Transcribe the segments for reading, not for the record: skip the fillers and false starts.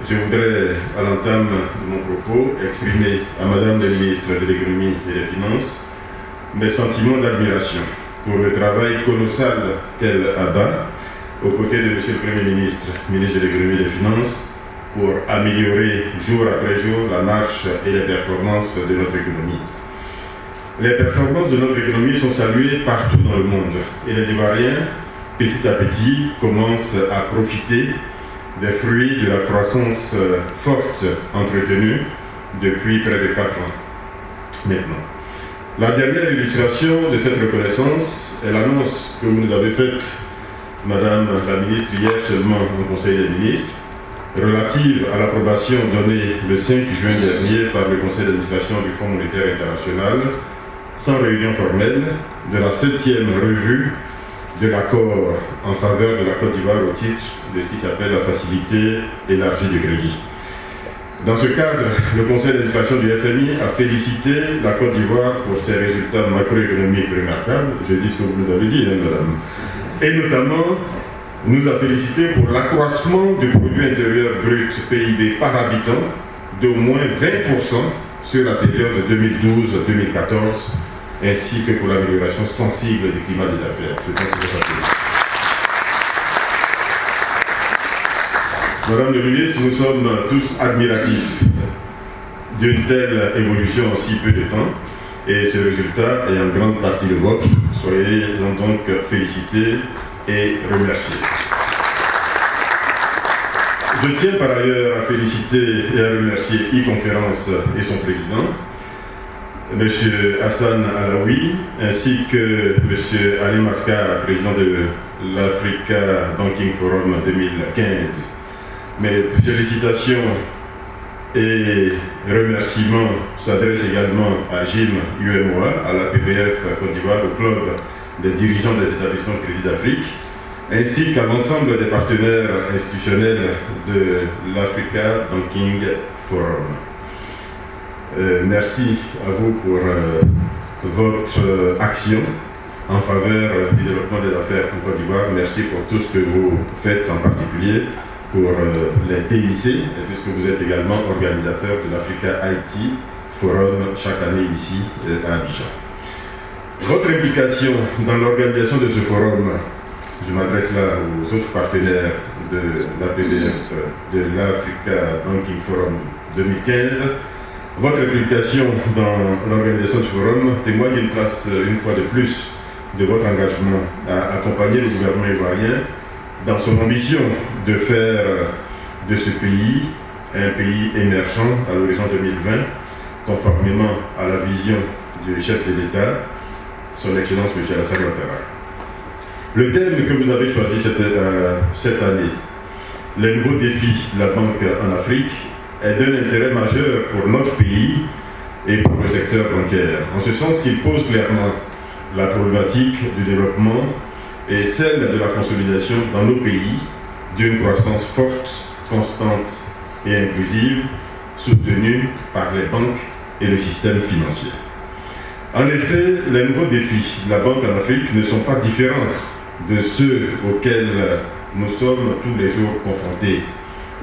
je voudrais, à l'entame de mon propos, exprimer à Madame la ministre de l'Économie et des Finances mes sentiments d'admiration pour le travail colossal qu'elle abat aux côtés de Monsieur le Premier ministre, ministre de l'Économie et des Finances, pour améliorer jour après jour la marche et les performances de notre économie. Les performances de notre économie sont saluées partout dans le monde et les Ivoiriens, petit à petit, commencent à profiter des fruits de la croissance forte entretenue depuis près de 4 ans maintenant. La dernière illustration de cette reconnaissance est l'annonce que vous nous avez faite, Madame la ministre, hier seulement au Conseil des ministres, relative à l'approbation donnée le 5 juin dernier par le Conseil d'administration du Fonds monétaire international, sans réunion formelle, de la 7e revue de l'accord en faveur de la Côte d'Ivoire au titre de ce qui s'appelle la facilité élargie de crédit. Dans ce cadre, le Conseil d'administration du FMI a félicité la Côte d'Ivoire pour ses résultats macroéconomiques remarquables, je dis ce que vous nous avez dit, madame, et notamment nous a félicité pour l'accroissement du produit intérieur brut PIB par habitant d'au moins 20% sur la période 2012-2014, ainsi que pour l'amélioration sensible du climat des affaires. Je pense que c'est ça. Madame le ministre, nous sommes tous admiratifs d'une telle évolution en si peu de temps, et ce résultat est en grande partie le vôtre. Soyez-en donc félicités et remerciés. Je tiens par ailleurs à féliciter et à remercier e-conférence et son président, M. Hassan Alaoui, ainsi que M. Ali Maskar, président de l'Africa Banking Forum 2015. Mes félicitations et remerciements s'adressent également à Jim UMOA, à la PBF Côte d'Ivoire, au club des dirigeants des établissements de crédit d'Afrique, ainsi qu'à l'ensemble des partenaires institutionnels de l'Africa Banking Forum. Merci à vous pour votre action en faveur du développement des affaires en Côte d'Ivoire. Merci pour tout ce que vous faites, en particulier pour les TIC, et puisque vous êtes également organisateur de l'Africa IT Forum chaque année ici à Abidjan. Votre implication dans l'organisation de ce forum, je m'adresse là aux autres partenaires de l'APBF, de l'Africa Banking Forum 2015, votre implication dans l'organisation du forum témoigne une fois de plus de votre engagement à accompagner le gouvernement ivoirien dans son ambition de faire de ce pays un pays émergent à l'horizon 2020, conformément à la vision du chef de l'État, son Excellence M. Alassane Ouattara. Le thème que vous avez choisi cette année, les nouveaux défis de la banque en Afrique, est d'un intérêt majeur pour notre pays et pour le secteur bancaire, en ce sens qu'il pose clairement la problématique du développement et celle de la consolidation dans nos pays d'une croissance forte, constante et inclusive, soutenue par les banques et le système financier. En effet, les nouveaux défis de la banque en Afrique ne sont pas différents de ceux auxquels nous sommes tous les jours confrontés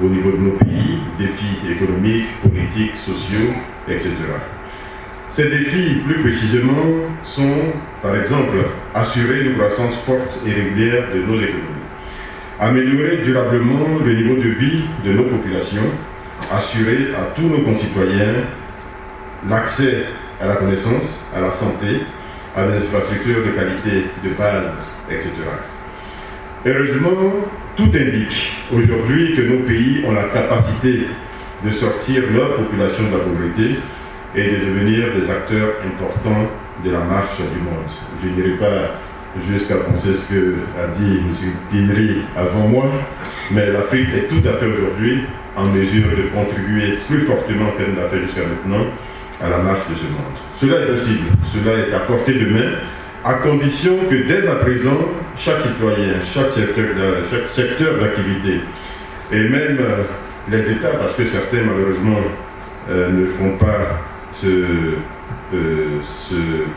au niveau de nos pays, défis économiques, politiques, sociaux, etc. Ces défis, plus précisément, sont, par exemple, assurer une croissance forte et régulière de nos économies, améliorer durablement le niveau de vie de nos populations, assurer à tous nos concitoyens l'accès à la connaissance, à la santé, à des infrastructures de qualité de base, etc. Heureusement, tout indique aujourd'hui que nos pays ont la capacité de sortir leur population de la pauvreté et de devenir des acteurs importants de la marche du monde. Je n'irai pas jusqu'à penser ce que a dit M. Thierry avant moi, mais l'Afrique est tout à fait aujourd'hui en mesure de contribuer plus fortement qu'elle ne l'a fait jusqu'à maintenant à la marche de ce monde. Cela est possible, cela est à portée de main, à condition que dès à présent, chaque citoyen, chaque secteur d'activité, et même les États, parce que certains malheureusement ne font pas ce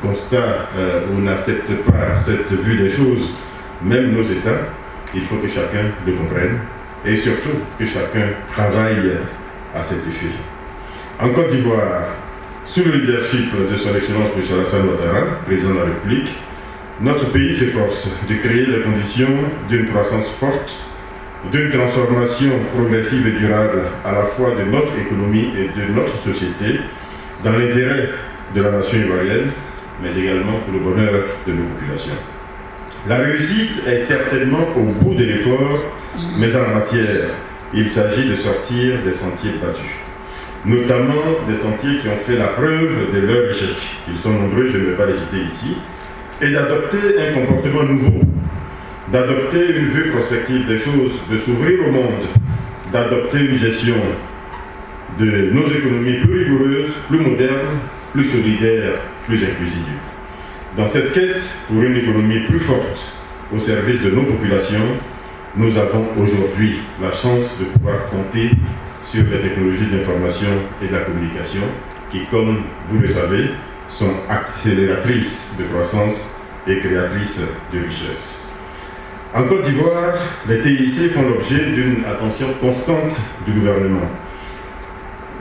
constat ou n'acceptent pas cette vue des choses, même nos États, il faut que chacun le comprenne, et surtout que chacun travaille à cet effet. En Côte d'Ivoire, sous le leadership de son Excellence M. Alassane Ouattara, président de la République, notre pays s'efforce de créer les conditions d'une croissance forte, d'une transformation progressive et durable à la fois de notre économie et de notre société, dans l'intérêt de la nation ivoirienne, mais également pour le bonheur de nos populations. La réussite est certainement au bout de l'effort, mais en matière, il s'agit de sortir des sentiers battus, notamment des sentiers qui ont fait la preuve de leur échec. Ils sont nombreux, je ne vais pas les citer ici, et d'adopter un comportement nouveau, d'adopter une vue prospective des choses, de s'ouvrir au monde, d'adopter une gestion de nos économies plus rigoureuse, plus moderne, plus solidaire, plus inclusive. Dans cette quête pour une économie plus forte au service de nos populations, nous avons aujourd'hui la chance de pouvoir compter sur les technologies de l'information et de la communication qui, comme vous le savez, sont accélératrices de croissance et créatrices de richesse. En Côte d'Ivoire, les TIC font l'objet d'une attention constante du gouvernement.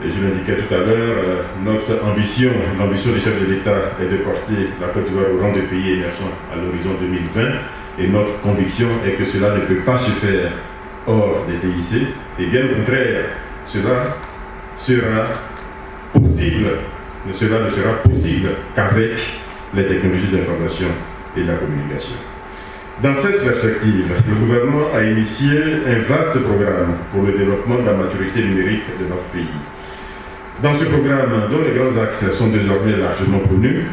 Et je l'indiquais tout à l'heure, notre ambition, l'ambition des chefs de l'État est de porter la Côte d'Ivoire au rang de pays émergent à l'horizon 2020. Et notre conviction est que cela ne peut pas se faire hors des TIC. Et bien au contraire, cela ne sera possible qu'avec les technologies d'information et de la communication. Dans cette perspective, le gouvernement a initié un vaste programme pour le développement de la maturité numérique de notre pays. Dans ce programme, dont les grands axes sont désormais largement connus,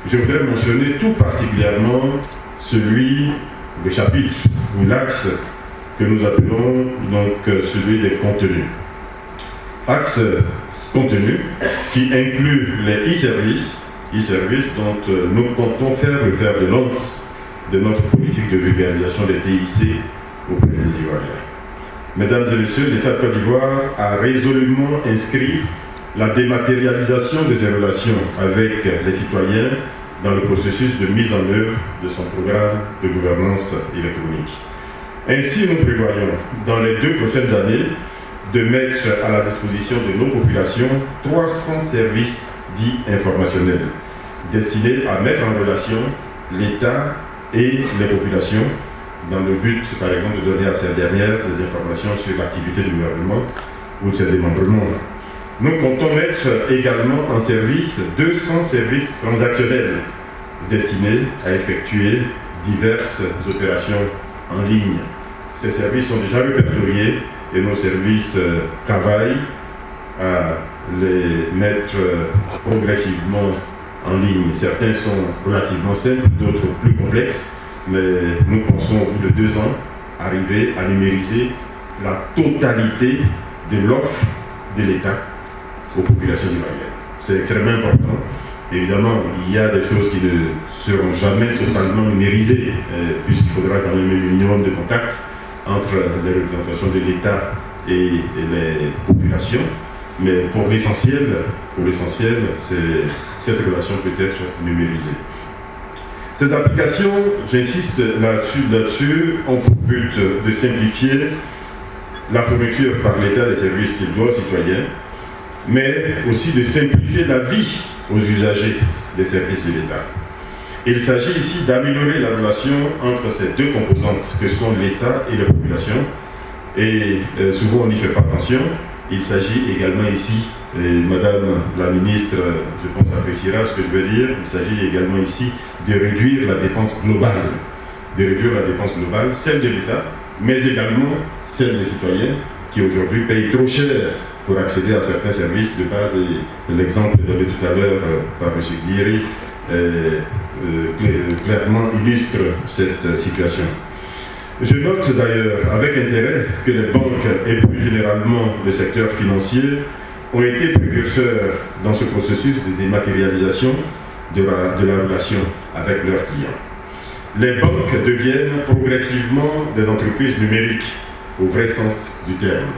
je voudrais mentionner tout particulièrement le chapitre ou l'axe que nous appelons donc celui des contenus. Axe contenu qui inclut les e-services dont nous comptons faire le fer de lance de notre politique de vulgarisation des TIC auprès des Ivoiriens. Mesdames et messieurs, l'État de Côte d'Ivoire a résolument inscrit la dématérialisation de ses relations avec les citoyens dans le processus de mise en œuvre de son programme de gouvernance électronique. Ainsi, nous prévoyons, dans les 2 prochaines années, de mettre à la disposition de nos populations 300 services dits informationnels, destinés à mettre en relation l'État et les populations, dans le but, par exemple, de donner à ces dernières des informations sur l'activité du gouvernement ou de ses démembrements. Nous comptons mettre également en service 200 services transactionnels destinés à effectuer diverses opérations en ligne. Ces services sont déjà répertoriés et nos services travaillent à les mettre progressivement en ligne. Certains sont relativement simples, d'autres plus complexes, mais nous pensons au bout de 2 ans arriver à numériser la totalité de l'offre de l'État aux populations ivoiriennes. C'est extrêmement important. Évidemment, il y a des choses qui ne seront jamais totalement numérisées, puisqu'il faudra quand même un minimum de contact entre les représentations de l'État et les populations. Mais pour l'essentiel, cette relation peut être numérisée. Ces applications, j'insiste là-dessus, ont pour but de simplifier la fourniture par l'État des services qu'il doit aux citoyens, mais aussi de simplifier la vie aux usagers des services de l'État. Il s'agit ici d'améliorer la relation entre ces 2 composantes que sont l'État et la population, et souvent on n'y fait pas attention. Il s'agit également ici, et Madame la ministre, je pense, appréciera ce que je veux dire, il s'agit également ici de réduire la dépense globale, celle de l'État, mais également celle des citoyens qui aujourd'hui payent trop cher pour accéder à certains services de base. Et l'exemple donné tout à l'heure par M. Guiri clairement illustre cette situation. Je note d'ailleurs avec intérêt que les banques et plus généralement le secteur financier ont été précurseurs dans ce processus de dématérialisation de la relation avec leurs clients. Les banques deviennent progressivement des entreprises numériques au vrai sens du terme.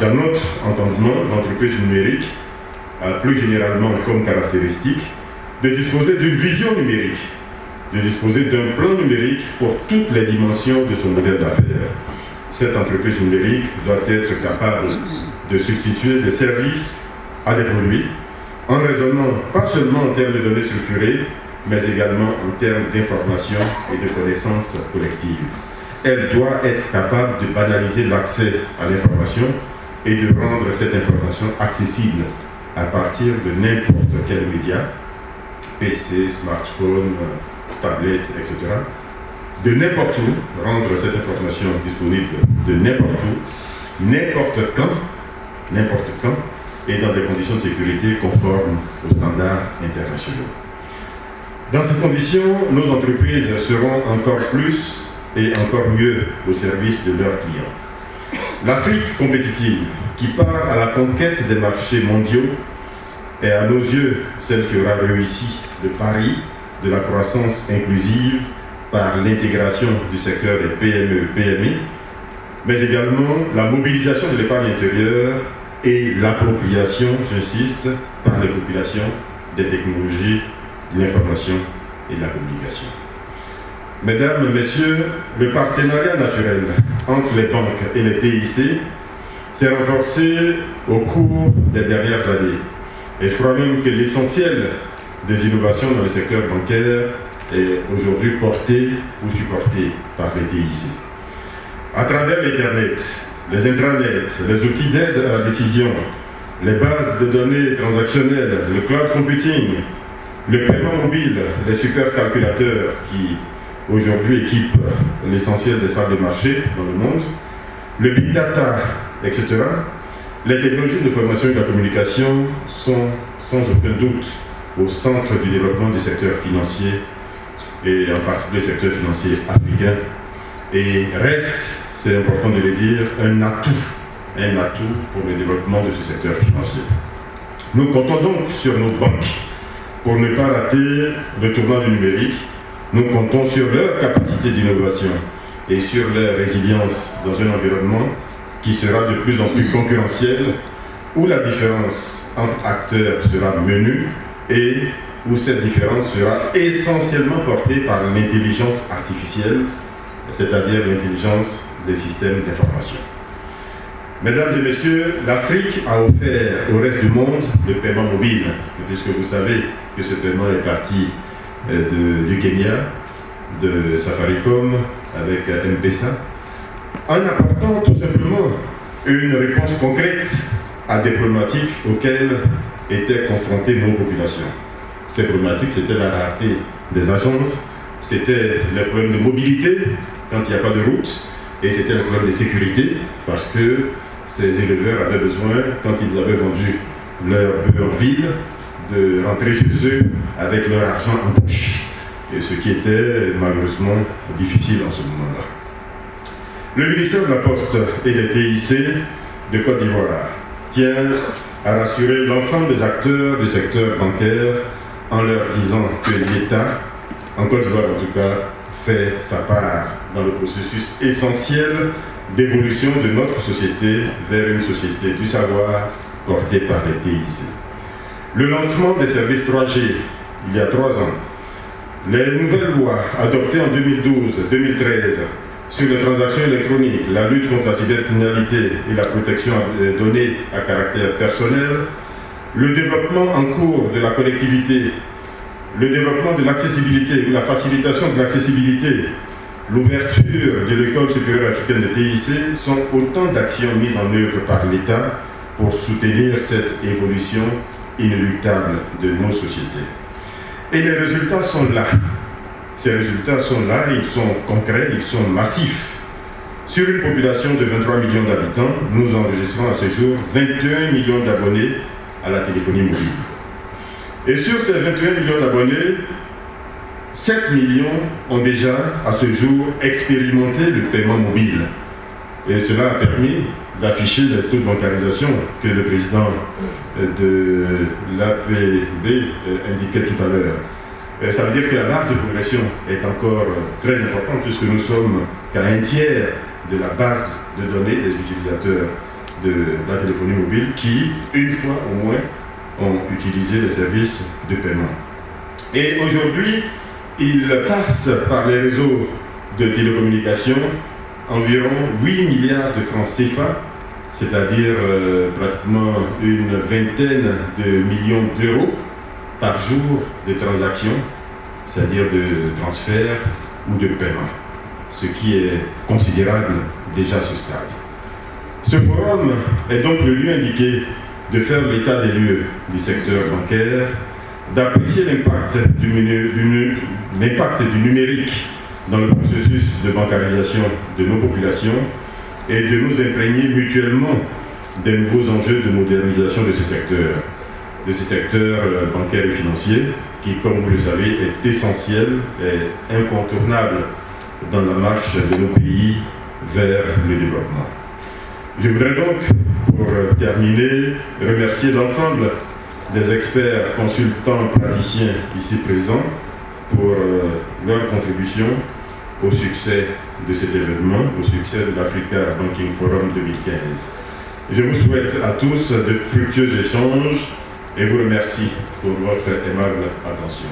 Dans notre entendement, l'entreprise numérique a plus généralement comme caractéristique de disposer d'une vision numérique, de disposer d'un plan numérique pour toutes les dimensions de son modèle d'affaires. cette entreprise numérique doit être capable de substituer des services à des produits en raisonnant pas seulement en termes de données structurées, mais également en termes d'information et de connaissances collectives. Elle doit être capable de banaliser l'accès à l'information et de rendre cette information accessible à partir de n'importe quel média, PC, smartphone, tablette, etc. De n'importe où, rendre cette information disponible de n'importe où, n'importe quand, et dans des conditions de sécurité conformes aux standards internationaux. Dans ces conditions, nos entreprises seront encore plus et encore mieux au service de leurs clients. L'Afrique compétitive, qui part à la conquête des marchés mondiaux, est à nos yeux celle qui aura réussi le pari de la croissance inclusive par l'intégration du secteur des PME-PMI, mais également la mobilisation de l'épargne intérieure et l'appropriation, j'insiste, par les populations des technologies de l'information et de la communication. Mesdames, Messieurs, le partenariat naturel entre les banques et les TIC s'est renforcé au cours des dernières années. Et je crois même que l'essentiel des innovations dans le secteur bancaire est aujourd'hui porté ou supporté par les TIC. À travers l'Internet, les intranets, les outils d'aide à la décision, les bases de données transactionnelles, le cloud computing, le paiement mobile, les supercalculateurs qui aujourd'hui équipent l'essentiel des salles de marché dans le monde, le big data, etc. Les technologies de l'information et de la communication sont sans aucun doute au centre du développement du secteur financier et en particulier le secteur financier africain et reste, c'est important de le dire, un atout pour le développement de ce secteur financier. Nous comptons donc sur nos banques pour ne pas rater le tournant du numérique. Nous comptons sur leur capacité d'innovation et sur leur résilience dans un environnement qui sera de plus en plus concurrentiel, où la différence entre acteurs sera menue et où cette différence sera essentiellement portée par l'intelligence artificielle, c'est-à-dire l'intelligence des systèmes d'information. Mesdames et messieurs, l'Afrique a offert au reste du monde le paiement mobile, puisque vous savez que ce paiement est parti du Kenya, de Safaricom avec M-Pesa, en apportant tout simplement une réponse concrète à des problématiques auxquelles étaient confrontées nos populations. Ces problématiques, c'était la rareté des agences, c'était les problèmes de mobilité quand il n'y a pas de route, et c'était le problème de sécurité, parce que ces éleveurs avaient besoin, quand ils avaient vendu leur bœuf en ville, de rentrer chez eux avec leur argent en poche, et ce qui était malheureusement difficile en ce moment-là. Le ministère de la Poste et des TIC de Côte d'Ivoire tient à rassurer l'ensemble des acteurs du secteur bancaire en leur disant que l'État, en Côte d'Ivoire en tout cas, fait sa part dans le processus essentiel d'évolution de notre société vers une société du savoir portée par les TIC. Le lancement des services 3G il y a 3 ans, les nouvelles lois adoptées en 2012-2013 sur les transactions électroniques, la lutte contre la cybercriminalité et la protection des données à caractère personnel, le développement en cours de la connectivité, le développement de l'accessibilité ou la facilitation de l'accessibilité, l'ouverture de l'École supérieure africaine de TIC sont autant d'actions mises en œuvre par l'État pour soutenir cette évolution inéluctable de nos sociétés. Et les résultats sont là. Ces résultats sont là, ils sont concrets, ils sont massifs. Sur une population de 23 millions d'habitants, nous enregistrons à ce jour 21 millions d'abonnés à la téléphonie mobile. Et sur ces 21 millions d'abonnés, 7 millions ont déjà, à ce jour, expérimenté le paiement mobile. Et cela a permis d'afficher les taux de bancarisation que le président de l'APB indiquait tout à l'heure. Ça veut dire que la marge de progression est encore très importante puisque nous sommes qu'à 1/3 de la base de données des utilisateurs de la téléphonie mobile qui, une fois au moins, ont utilisé les services de paiement. Et aujourd'hui, ils passent par les réseaux de télécommunications environ 8 milliards de francs CFA, c'est-à-dire pratiquement une vingtaine de millions d'euros par jour de transactions, c'est-à-dire de transferts ou de paiements, ce qui est considérable déjà à ce stade. Ce forum est donc le lieu indiqué de faire l'état des lieux du secteur bancaire, d'apprécier l'impact du numérique dans le processus de bancarisation de nos populations et de nous imprégner mutuellement des nouveaux enjeux de modernisation de ce secteur bancaire et financier qui, comme vous le savez, est essentiel et incontournable dans la marche de nos pays vers le développement. Je voudrais donc, pour terminer, remercier l'ensemble des experts, consultants, praticiens ici présents pour leur contribution au succès de cet événement, au succès de l'Africa Banking Forum 2015. Je vous souhaite à tous de fructueux échanges et vous remercie pour votre aimable attention.